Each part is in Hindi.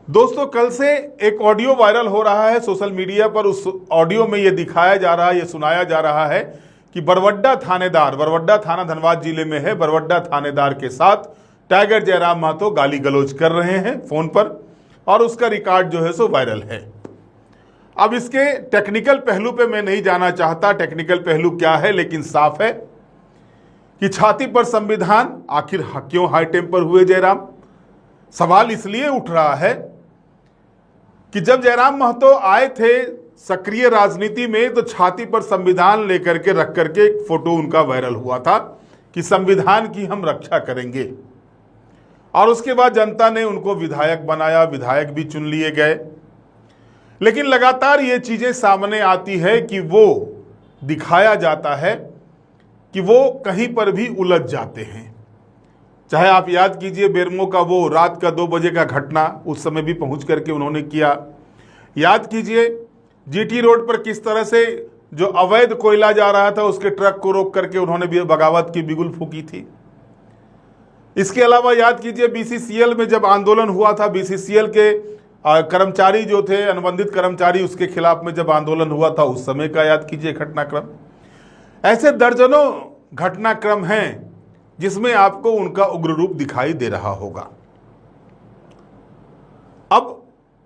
दोस्तों, कल से एक ऑडियो वायरल हो रहा है सोशल मीडिया पर। उस ऑडियो में यह दिखाया जा रहा है, यह सुनाया जा रहा है कि बरवड्डा थानेदार, बरवड्डा थाना धनबाद जिले में है, बरवड्डा थानेदार के साथ टाइगर जयराम महतो गाली गलौज कर रहे हैं फोन पर, और उसका रिकॉर्ड जो है सो वायरल है। अब इसके टेक्निकल पहलू पे मैं नहीं जाना चाहता, टेक्निकल पहलू क्या है, लेकिन साफ है कि छाती पर संविधान, आखिर क्यों हाई टेम्पर हुए जयराम। सवाल इसलिए उठ रहा है कि जब जयराम महतो आए थे सक्रिय राजनीति में तो छाती पर संविधान लेकर के रख करके एक फोटो उनका वायरल हुआ था कि संविधान की हम रक्षा करेंगे, और उसके बाद जनता ने उनको विधायक बनाया, विधायक भी चुन लिए गए। लेकिन लगातार ये चीजें सामने आती है कि वो दिखाया जाता है कि वो कहीं पर भी उलझ जाते हैं। चाहे आप याद कीजिए बेरमो का वो रात का 2 बजे का घटना, उस समय भी पहुंच करके उन्होंने किया। याद कीजिए जीटी रोड पर किस तरह से जो अवैध कोयला जा रहा था उसके ट्रक को रोक करके उन्होंने भी बगावत की बिगुल फूकी थी। इसके अलावा याद कीजिए बीसीसीएल में जब आंदोलन हुआ था, बीसीसीएल के कर्मचारी जो थे, अनुबंधित कर्मचारी, उसके खिलाफ में जब आंदोलन हुआ था उस समय का याद कीजिए घटनाक्रम। ऐसे दर्जनों घटनाक्रम हैं जिसमें आपको उनका उग्र रूप दिखाई दे रहा होगा। अब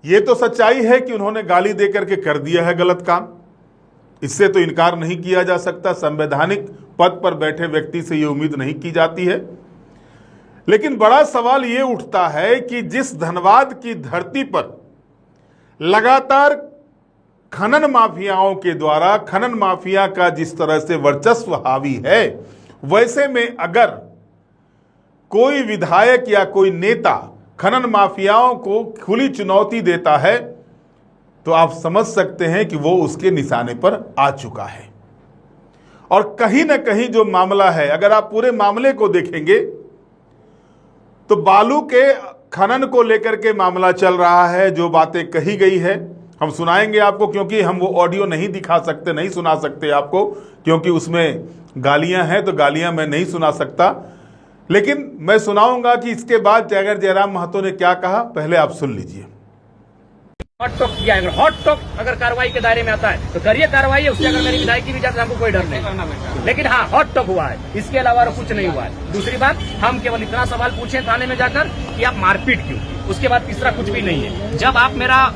यह तो सच्चाई है कि उन्होंने गाली देकर के कर दिया है गलत काम, इससे तो इनकार नहीं किया जा सकता। संवैधानिक पद पर बैठे व्यक्ति से यह उम्मीद नहीं की जाती है। लेकिन बड़ा सवाल यह उठता है कि जिस धनबाद की धरती पर लगातार खनन माफियाओं के द्वारा, खनन माफिया का जिस तरह से वर्चस्व हावी है, वैसे में अगर कोई विधायक या कोई नेता खनन माफियाओं को खुली चुनौती देता है तो आप समझ सकते हैं कि वो उसके निशाने पर आ चुका है। और कहीं ना कहीं जो मामला है, अगर आप पूरे मामले को देखेंगे तो बालू के खनन को लेकर के मामला चल रहा है। जो बातें कही गई है हम सुनाएंगे आपको, क्योंकि हम वो ऑडियो नहीं दिखा सकते, नहीं सुना सकते आपको, क्योंकि उसमें गालियां हैं तो गालियां मैं नहीं सुना सकता। लेकिन मैं सुनाऊंगा कि इसके बाद टाइगर जयराम महतो ने क्या कहा, पहले आप सुन लीजिए। हॉट टॉक किया, अगर हॉट टॉक अगर कार्रवाई के दायरे में आता है तो करिए कार्रवाई, उससे अगर मेरी विधायक की भी जाती है हमको कोई डर नहीं। लेकिन हाँ, हॉट टॉक हुआ है, इसके अलावा कुछ नहीं हुआ है। दूसरी बात, हम केवल इतना सवाल पूछे थाने में जाकर कि आप मारपीट क्यों, उसके बाद तीसरा कुछ भी नहीं है। जब आप मेरा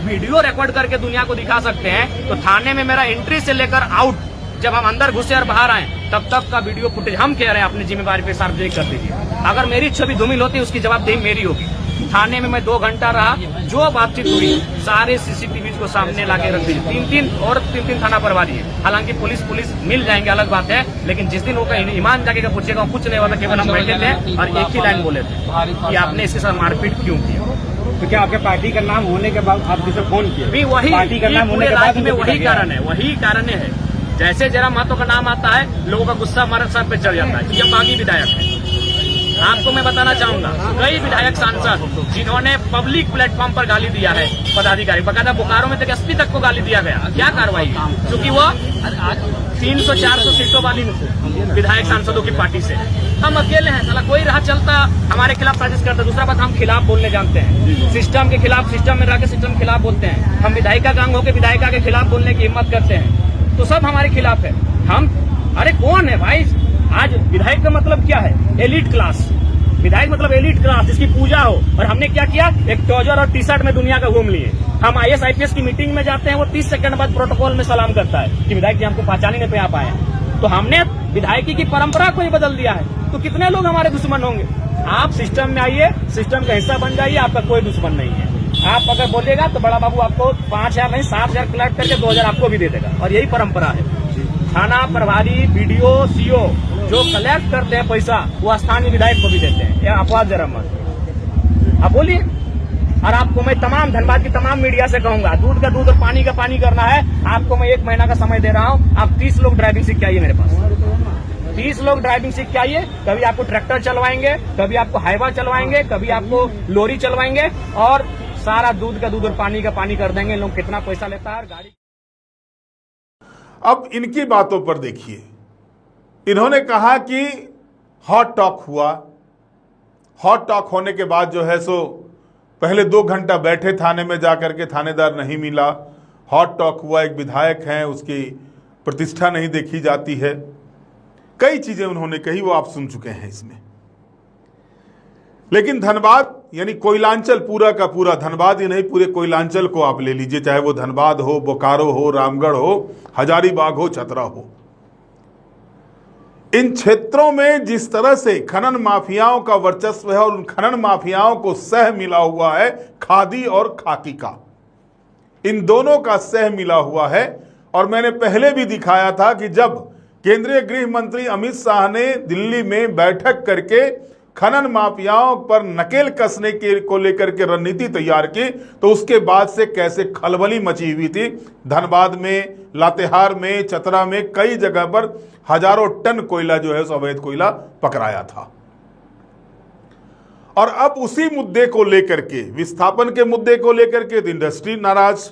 वीडियो रिकॉर्ड करके दुनिया को दिखा सकते हैं तो थाने में मेरा एंट्री से लेकर आउट, जब हम अंदर घुसे और बाहर आए तब तक का वीडियो फुटेज हम कह रहे हैं अपनी जिम्मेदारी पे सार्वजनिक कर दीजिए। अगर मेरी छवि धूमिल होती उसकी जवाबदेही मेरी होगी। थाने में मैं 2 घंटा रहा, जो बातचीत हुई सारे सीसीटीवी को सामने लाके रख दीजिए। 3 थाना प्रभारी है। हालांकि पुलिस मिल जाएंगे, अलग बात है, लेकिन जिस दिन वो ईमान जाके पूछेगा कुछ नहीं होता, केवल हम बैठे थे और एक ही लाइन बोले थे कि आपने इसके साथ मारपीट क्यों किया। तो क्या आपके पार्टी का नाम होने के बाद आप जिसे फोन किए? भी वही पार्टी का नाम होने के बाद में वही कारण है, वही कारण है। जैसे जयराम महतो का नाम आता है लोगों का गुस्सा हमारे सर पे चढ़ जाता है। ये बागी विधायक है। आपको मैं बताना चाहूंगा, कई विधायक सांसद जिन्होंने पब्लिक प्लेटफॉर्म पर गाली दिया है पदाधिकारी, बकायदा बोकारो में तक एसपी तक को गाली दिया गया। क्या कार्रवाई है? क्योंकि वो 300-400 सीटों वाली विधायक सांसदों की पार्टी से हम अकेले हैं। साला कोई राह चलता हमारे खिलाफ साजिश करता। दूसरा बात, हम खिलाफ बोलने जानते हैं, सिस्टम के खिलाफ, सिस्टम में रहकर सिस्टम के खिलाफ बोलते हैं। हम विधायिका का अंग होकर विधायिका के खिलाफ बोलने की हिम्मत करते हैं, तो सब हमारे खिलाफ है। हम अरे कौन है भाई? आज विधायक का मतलब क्या है? Elite class. विधायक मतलब एलीट क्लास जिसकी पूजा हो। और हमने क्या किया, एक ट्राउजर और टी-शर्ट में दुनिया का घूम लिए। हम IAS IPS की मीटिंग में जाते हैं, वो 30 सेकंड बाद प्रोटोकॉल में सलाम करता है कि विधायक जी हमको पहचान ही नहीं पे आप आए हैं। तो हमने विधायकी की परंपरा को ही बदल दिया है, तो कितने लोग हमारे दुश्मन होंगे? आप सिस्टम में आइए, सिस्टम का हिस्सा बन जाइए, आपका कोई दुश्मन नहीं है। आप अगर बोलेगा तो बड़ा बाबू आपको 5,000 नहीं 7,000 कलेक्ट करके 2,000 आपको भी दे देगा, और यही परंपरा है। थाना प्रभारी, BDO, CO जो कलेक्ट करते हैं पैसा, वो स्थानीय विधायक को भी देते हैं। यह अपवाद जरा मत आप बोलिए। और आपको मैं तमाम धनबाद की तमाम मीडिया से कहूंगा, दूध का दूध और पानी का पानी करना है। आपको मैं 1 महीना का समय दे रहा हूं, आप 30 लोग ड्राइविंग सीख के आइए मेरे पास। 30 लोग ड्राइविंग सीख के आइए। कभी आपको ट्रैक्टर चलवाएंगे, कभी आपको हाईवा चलवाएंगे, कभी आपको लोरी चलवाएंगे, और सारा दूध का दूध और पानी का पानी कर देंगे। लोग कितना पैसा लेता है गाड़ी। अब इनकी बातों पर देखिए, इन्होंने कहा कि हॉट टॉक हुआ। हॉट टॉक होने के बाद जो है सो पहले 2 घंटा बैठे थाने में जाकर के, थानेदार नहीं मिला। हॉट टॉक हुआ, एक विधायक हैं, उसकी प्रतिष्ठा नहीं देखी जाती है। कई चीजें उन्होंने कही, वो आप सुन चुके हैं इसमें। लेकिन धनबाद यानी कोयलांचल पूरा का पूरा, धनबाद ही नहीं पूरे कोयलांचल को आप ले लीजिए, चाहे वो धनबाद हो, बोकारो हो, रामगढ़ हो, हजारीबाग हो, चतरा हो, इन क्षेत्रों में जिस तरह से खनन माफियाओं का वर्चस्व है और उन खनन माफियाओं को सह मिला हुआ है खादी और खाकी का, इन दोनों का सह मिला हुआ है। और मैंने पहले भी दिखाया था कि जब केंद्रीय गृह मंत्री अमित शाह ने दिल्ली में बैठक करके खनन माफियाओं पर नकेल कसने के को लेकर के रणनीति तैयार की, तो उसके बाद से कैसे खलबली मची हुई थी। धनबाद में, लातेहार में, चतरा में कई जगह पर हजारों टन कोयला जो है अवैध कोयला पकड़ाया था। और अब उसी मुद्दे को लेकर के, विस्थापन के मुद्दे को लेकर के इंडस्ट्री नाराज,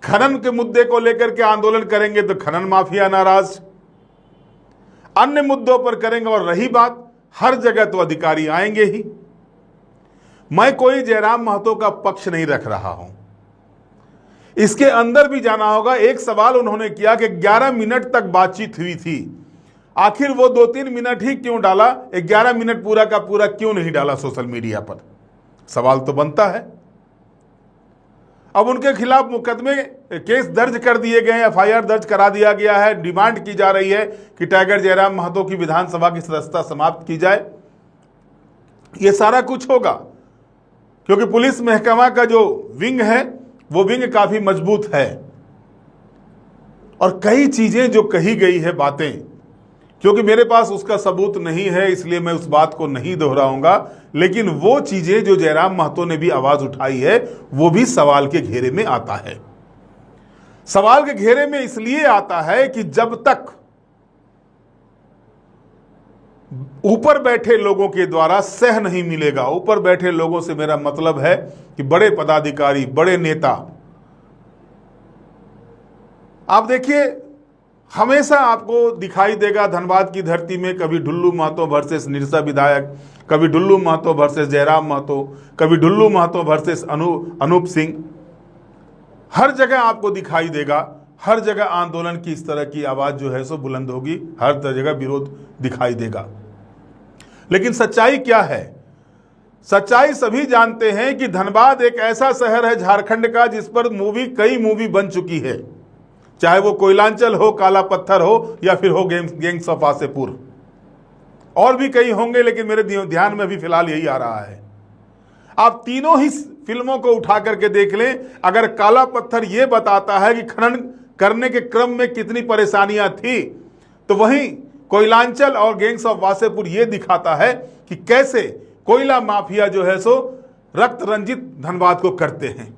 खनन के मुद्दे को लेकर के आंदोलन करेंगे तो खनन माफिया नाराज, अन्य मुद्दों पर करेंगे। और रही बात, हर जगह तो अधिकारी आएंगे ही। मैं कोई जयराम महतो का पक्ष नहीं रख रहा हूं, इसके अंदर भी जाना होगा। एक सवाल उन्होंने किया कि 11 मिनट तक बातचीत हुई थी, आखिर वो 2-3 मिनट ही क्यों डाला, 11 मिनट पूरा का पूरा क्यों नहीं डाला सोशल मीडिया पर? सवाल तो बनता है। अब उनके खिलाफ मुकदमे, केस दर्ज कर दिए गए, FIR दर्ज करा दिया गया है। डिमांड की जा रही है कि टाइगर जयराम महतो की विधानसभा की सदस्यता समाप्त की जाए। ये सारा कुछ होगा क्योंकि पुलिस महकमा का जो विंग है वो विंग काफी मजबूत है। और कई चीजें जो कही गई है बातें, क्योंकि मेरे पास उसका सबूत नहीं है इसलिए मैं उस बात को नहीं दोहराऊंगा, लेकिन वो चीजें जो जयराम महतो ने भी आवाज उठाई है वो भी सवाल के घेरे में आता है। सवाल के घेरे में इसलिए आता है कि जब तक ऊपर बैठे लोगों के द्वारा सह नहीं मिलेगा, ऊपर बैठे लोगों से मेरा मतलब है कि बड़े पदाधिकारी, बड़े नेता, आप देखिए हमेशा आपको दिखाई देगा धनबाद की धरती में कभी ढुल्लू महतो वर्सेस निरसा विधायक, कभी ढुल्लू महतो वर्सेस जयराम महतो, कभी ढुल्लू महतो वर्सेस अनूप सिंह। हर जगह आपको दिखाई देगा, हर जगह आंदोलन की इस तरह की आवाज जो है सो बुलंद होगी, हर जगह विरोध दिखाई देगा। लेकिन सच्चाई क्या है? सच्चाई सभी जानते हैं कि धनबाद एक ऐसा शहर है झारखंड का जिस पर कई मूवी बन चुकी है, चाहे वो कोयलांचल हो, काला पत्थर हो, या फिर हो गैंग्स ऑफ वासेपुर। और भी कई होंगे लेकिन मेरे ध्यान में भी फिलहाल यही आ रहा है। आप तीनों ही फिल्मों को उठा करके देख लें, अगर काला पत्थर ये बताता है कि खनन करने के क्रम में कितनी परेशानियां थी, तो वहीं कोयलांचल और गैंग्स ऑफ वासेपुर ये दिखाता है कि कैसे कोयला माफिया जो है सो रक्त रंजित धनबाद को करते हैं।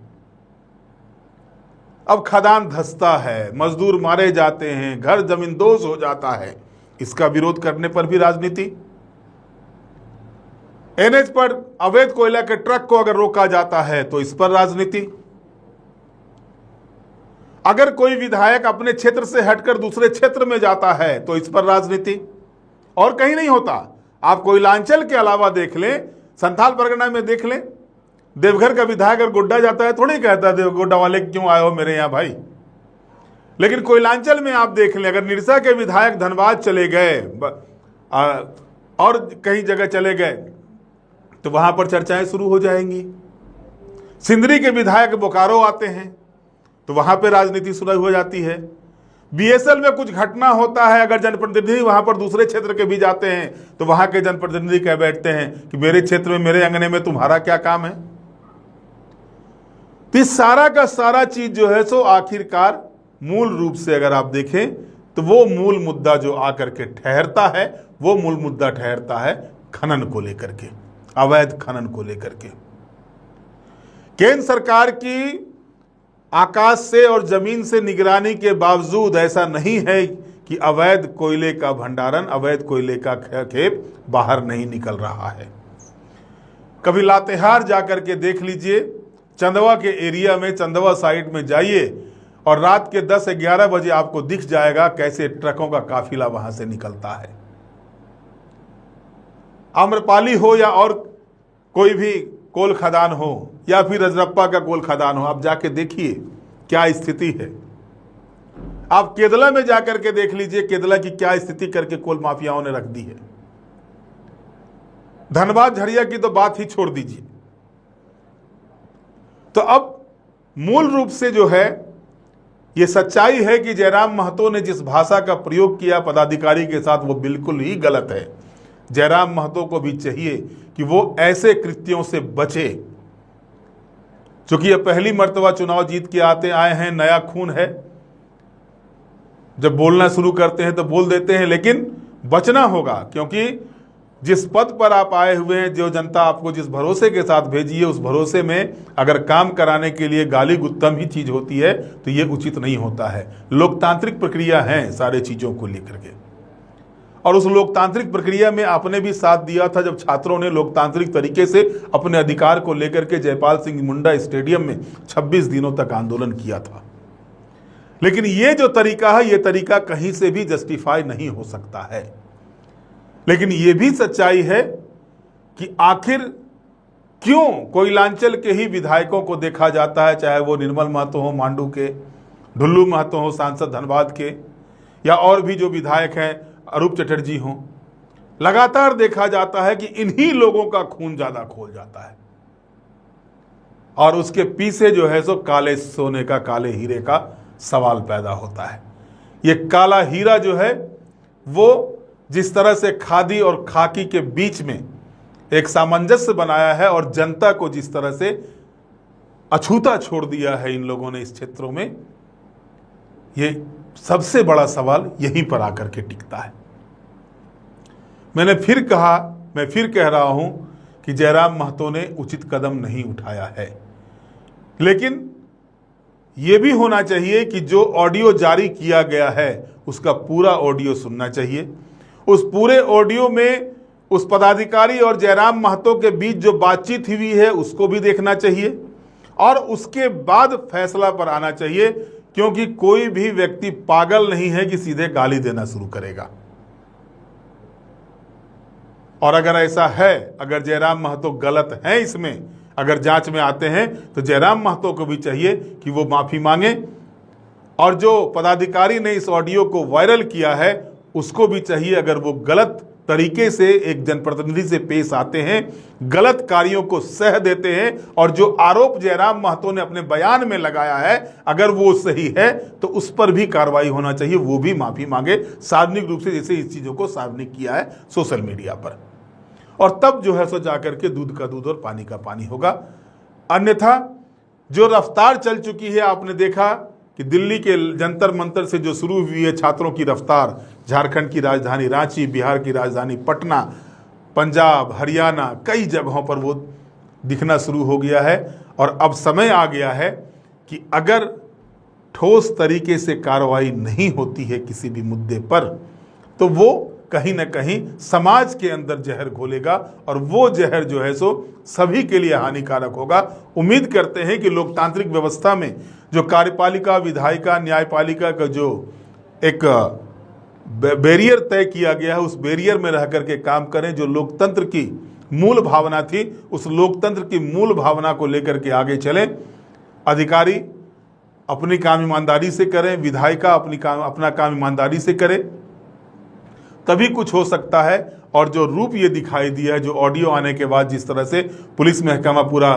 अब खदान धंसता है, मजदूर मारे जाते हैं, घर जमीन दोष हो जाता है, इसका विरोध करने पर भी राजनीति। NH पर अवैध कोयला के ट्रक को अगर रोका जाता है तो इस पर राजनीति। अगर कोई विधायक अपने क्षेत्र से हटकर दूसरे क्षेत्र में जाता है तो इस पर राजनीति। और कहीं नहीं होता। आप कोयलांचल के अलावा देख लें, संथाल परगना में देख लें, देवघर का विधायक अगर गोड्डा जाता है थोड़ी कहता है गोड्डा वाले क्यों आए हो मेरे यहाँ भाई। लेकिन कोयलांचल में आप देख लें, अगर निरसा के विधायक धनबाद चले गए और कहीं जगह चले गए तो वहां पर चर्चाएं शुरू हो जाएंगी। सिंदरी के विधायक बोकारो आते हैं तो वहां पर राजनीति शुरू हो जाती है। BSL में कुछ घटना होता है, अगर जनप्रतिनिधि वहां पर दूसरे क्षेत्र के भी जाते हैं तो वहां के जनप्रतिनिधि कह बैठते हैं कि मेरे क्षेत्र में, मेरे अंगने में तुम्हारा क्या काम है। तो इस सारा का सारा चीज जो है सो आखिरकार मूल रूप से अगर आप देखें तो वो मूल मुद्दा जो आकर के ठहरता है, वो मूल मुद्दा ठहरता है खनन को लेकर के, अवैध खनन को लेकर के। केंद्र सरकार की आकाश से और जमीन से निगरानी के बावजूद ऐसा नहीं है कि अवैध कोयले का भंडारण, अवैध कोयले का खेप बाहर नहीं निकल रहा है। कभी लातेहार जाकर के देख लीजिए, चंदवा के एरिया में, चंदवा साइड में जाइए और रात के 10-11 बजे आपको दिख जाएगा कैसे ट्रकों का काफिला वहां से निकलता है। आम्रपाली हो या और कोई भी कोल खदान हो या फिर रजरप्पा का कोल खदान हो, आप जाके देखिए क्या स्थिति है। आप केदला में जाकर के देख लीजिए केदला की क्या स्थिति करके कोल माफियाओं ने रख दी है। धनबाद झरिया की तो बात ही छोड़ दीजिए। तो अब मूल रूप से जो है ये सच्चाई है कि जयराम महतो ने जिस भाषा का प्रयोग किया पदाधिकारी के साथ वो बिल्कुल ही गलत है। जयराम महतो को भी चाहिए कि वो ऐसे कृत्यों से बचे। चूंकि ये पहली मर्तबा चुनाव जीत के आए हैं, नया खून है, जब बोलना शुरू करते हैं तो बोल देते हैं, लेकिन बचना होगा। क्योंकि जिस पद पर आप आए हुए हैं, जो जनता आपको जिस भरोसे के साथ भेजी है, उस भरोसे में अगर काम कराने के लिए गाली गुत्तम ही चीज होती है तो ये उचित नहीं होता है। लोकतांत्रिक प्रक्रिया है सारे चीजों को लेकर के, और उस लोकतांत्रिक प्रक्रिया में आपने भी साथ दिया था जब छात्रों ने लोकतांत्रिक तरीके से अपने अधिकार को लेकर के जयपाल सिंह मुंडा स्टेडियम में 26 दिनों तक आंदोलन किया था। लेकिन ये जो तरीका है, ये तरीका कहीं से भी जस्टिफाई नहीं हो सकता है। लेकिन ये भी सच्चाई है कि आखिर क्यों कोयलांचल के ही विधायकों को देखा जाता है, चाहे वो निर्मल महतो हो मांडू के, ढुल्लू महतो हो सांसद धनबाद के, या और भी जो विधायक हैं अरूप चटर्जी हों, लगातार देखा जाता है कि इन्हीं लोगों का खून ज्यादा खोल जाता है। और उसके पीछे जो है सो काले सोने का, काले हीरे का सवाल पैदा होता है। ये काला हीरा जो है वो जिस तरह से खादी और खाकी के बीच में एक सामंजस्य बनाया है और जनता को जिस तरह से अछूता छोड़ दिया है इन लोगों ने इस क्षेत्रों में, ये सबसे बड़ा सवाल यहीं पर आकर के टिकता है। मैंने फिर कहा, मैं फिर कह रहा हूं कि जयराम महतो ने उचित कदम नहीं उठाया है। लेकिन यह भी होना चाहिए कि जो ऑडियो जारी किया गया है उसका पूरा ऑडियो सुनना चाहिए। उस पूरे ऑडियो में उस पदाधिकारी और जयराम महतो के बीच जो बातचीत हुई है उसको भी देखना चाहिए, और उसके बाद फैसला पर आना चाहिए। क्योंकि कोई भी व्यक्ति पागल नहीं है कि सीधे गाली देना शुरू करेगा। और अगर ऐसा है, अगर जयराम महतो गलत है इसमें, अगर जांच में आते हैं, तो जयराम महतो को भी चाहिए कि वो माफी मांगे, और जो पदाधिकारी ने इस ऑडियो को वायरल किया है उसको भी चाहिए, अगर वो गलत तरीके से एक जनप्रतिनिधि से पेश आते हैं, गलत कार्यों को सह देते हैं, और जो आरोप जयराम महतो ने अपने बयान में लगाया है अगर वो सही है तो उस पर भी कार्रवाई होना चाहिए, वो भी माफी मांगे सार्वजनिक रूप से, जैसे इस चीजों को सार्वजनिक किया है सोशल मीडिया पर। और तब जो है सो जाकर के दूध का दूध और पानी का पानी होगा। अन्यथा जो रफ्तार चल चुकी है, आपने देखा कि दिल्ली के जंतर मंतर से जो शुरू हुई है छात्रों की रफ्तार, झारखंड की राजधानी रांची, बिहार की राजधानी पटना, पंजाब, हरियाणा, कई जगहों पर वो दिखना शुरू हो गया है। और अब समय आ गया है कि अगर ठोस तरीके से कार्रवाई नहीं होती है किसी भी मुद्दे पर, तो वो कहीं ना कहीं समाज के अंदर जहर घोलेगा, और वो जहर जो है सो सभी के लिए हानिकारक होगा। उम्मीद करते हैं कि लोकतांत्रिक व्यवस्था में जो कार्यपालिका, विधायिका, न्यायपालिका का जो एक बैरियर तय किया गया है, उस बैरियर में रह करके काम करें। जो लोकतंत्र की मूल भावना थी, उस लोकतंत्र की मूल भावना को लेकर के आगे चलें। अधिकारी अपनी काम ईमानदारी से करें, विधायिका अपना काम ईमानदारी से करे, तभी कुछ हो सकता है। और जो रूप ये दिखाई दिया है, जो ऑडियो आने के बाद जिस तरह से पुलिस महकमा पूरा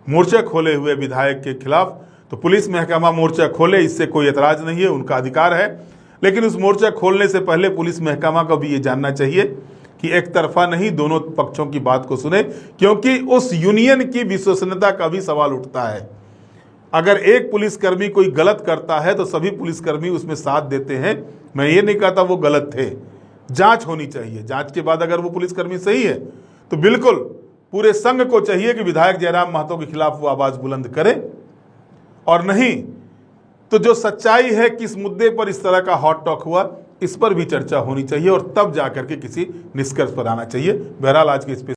मोर्चा खोले हुए विधायक के खिलाफ, तो पुलिस महकमा मोर्चा खोले, इससे कोई एतराज नहीं है, उनका अधिकार है। लेकिन उस मोर्चा खोलने से पहले पुलिस महकमा को भी ये जानना चाहिए कि एक तरफा नहीं, दोनों पक्षों की बात को सुने, क्योंकि उस यूनियन की विश्वसनीयता का भी सवाल उठता है। अगर एक पुलिसकर्मी कोई गलत करता है तो सभी पुलिसकर्मी उसमें साथ देते हैं। मैं ये नहीं कहता वो गलत थे, जांच होनी चाहिए। जांच के बाद अगर वो पुलिसकर्मी सही है तो बिल्कुल पूरे संघ को चाहिए कि विधायक जयराम महतो के खिलाफ वो आवाज बुलंद करे, और नहीं तो जो सच्चाई है किस मुद्दे पर इस तरह का हॉट टॉक हुआ, इस पर भी चर्चा होनी चाहिए, और तब जाकर के किसी निष्कर्ष पर आना चाहिए। बहरहाल आज के इस